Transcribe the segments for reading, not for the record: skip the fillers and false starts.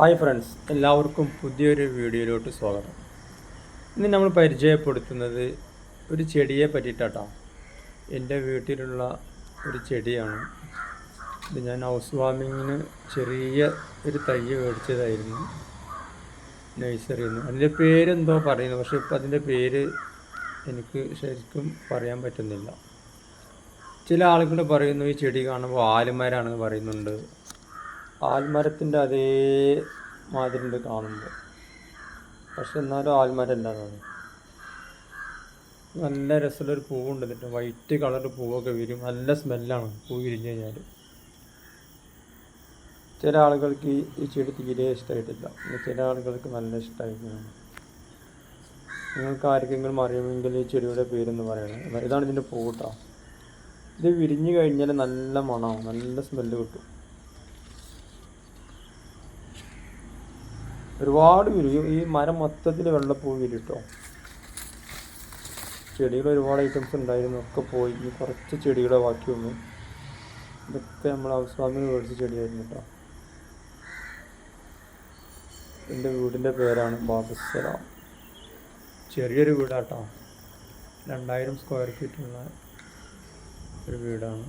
Hi friends, എല്ലാവർക്കും പുതിയൊരു വീഡിയോയിലോട്ട് സ്വാഗതം. ഇന്ന് നമ്മൾ പരിചയപ്പെടുത്തുന്നത് ഒരു ചെടിയെ പറ്റിയിട്ടാട്ടോ. എൻ്റെ വീട്ടിലുള്ള ഒരു ചെടിയാണ് ഇത്. ഞാൻ ഹൗസ് വാമിങ്ങിന് ചെറിയ ഒരു തൈ മേടിച്ചതായിരുന്നു നഴ്സറിയിൽ നിന്ന്. അതിൻ്റെ പേരെന്തോ പറയുന്നു, പക്ഷേ ഇപ്പോൾ അതിൻ്റെ പേര് എനിക്ക് ശരിക്കും പറയാൻ പറ്റുന്നില്ല. ചില ആളുകൾ പറയുന്നു ഈ ചെടി കാണുമ്പോൾ ആൽമരമാണെന്ന് പറയുന്നുണ്ട്. ആൽമരത്തിൻ്റെ അതേ മാതിരി കാണുമ്പോൾ, പക്ഷെ എന്നാലും ആൽമരമല്ലാതാണ്. നല്ല രസമുള്ളൊരു പൂവുണ്ട് എന്നിട്ട്, വൈറ്റ് കളർ പൂവൊക്കെ വരും. നല്ല സ്മെല്ലാണ് പൂ വിരിഞ്ഞു കഴിഞ്ഞാൽ. ചില ആളുകൾക്ക് ഈ ചെടി തീരെ ഇഷ്ടമായിട്ടില്ല, ചില ആളുകൾക്ക് നല്ല ഇഷ്ടമായിരിക്കും. നിങ്ങൾക്ക് ആർക്കെങ്കിലും അറിയുമെങ്കിൽ ഈ ചെടിയുടെ പേരെന്ന് പറയണം. ഇതാണ് ഇതിൻ്റെ പൂട്ടാ. ഇത് വിരിഞ്ഞു കഴിഞ്ഞാൽ നല്ല മണമാണ്, നല്ല സ്മെല്ല് കിട്ടും. ഒരുപാട് വിരിയും. ഈ മരം മൊത്തത്തിൽ വെള്ളപ്പൂ വിരും കേട്ടോ. ചെടികൾ ഒരുപാട് ഐറ്റംസ് ഉണ്ടായിരുന്നു, ഒക്കെ പോയി. ഈ കുറച്ച് ചെടികളെ ബാക്കി വന്നു. ഇതൊക്കെ നമ്മൾ ഹൗസ് വാമിങ് മേടിച്ച ചെടിയായിരുന്നു കേട്ടോ. എൻ്റെ വീടിൻ്റെ പേരാണ് ബാബുസലാം. ചെറിയൊരു വീടാട്ടോ, 2000 സ്ക്വയർ ഫീറ്റുള്ള ഒരു വീടാണ്.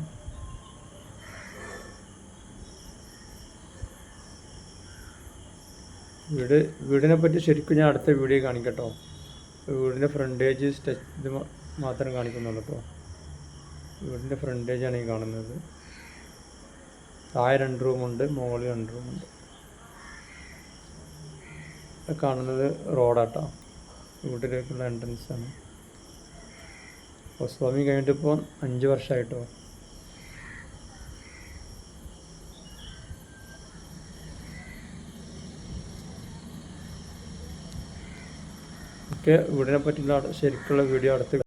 വീടിനെ പറ്റി ശരിക്കും ഞാൻ അടുത്ത വീഡിയോ കാണിക്കട്ടോ. വീടിൻ്റെ ഫ്രണ്ടേജ് ഇത് മാത്രം കാണിക്കുന്നുള്ളൂ കേട്ടോ. വീടിൻ്റെ ഫ്രണ്ടേജാണ് ഈ കാണുന്നത്. താഴെ 2 റൂമുണ്ട്, മുകളിൽ 2 റൂമുണ്ട്. കാണുന്നത് റോഡാട്ടോ, വീട്ടിലേക്കുള്ള എൻട്രൻസ് ആണ്. ഹൗസ് വാമിങ് കഴിഞ്ഞിട്ട് ഇപ്പോൾ 5 വർഷമായിട്ടോ. ഒക്കെ വീടിനെ പറ്റിയുള്ള ശരിക്കുള്ള വീഡിയോ അടുത്ത്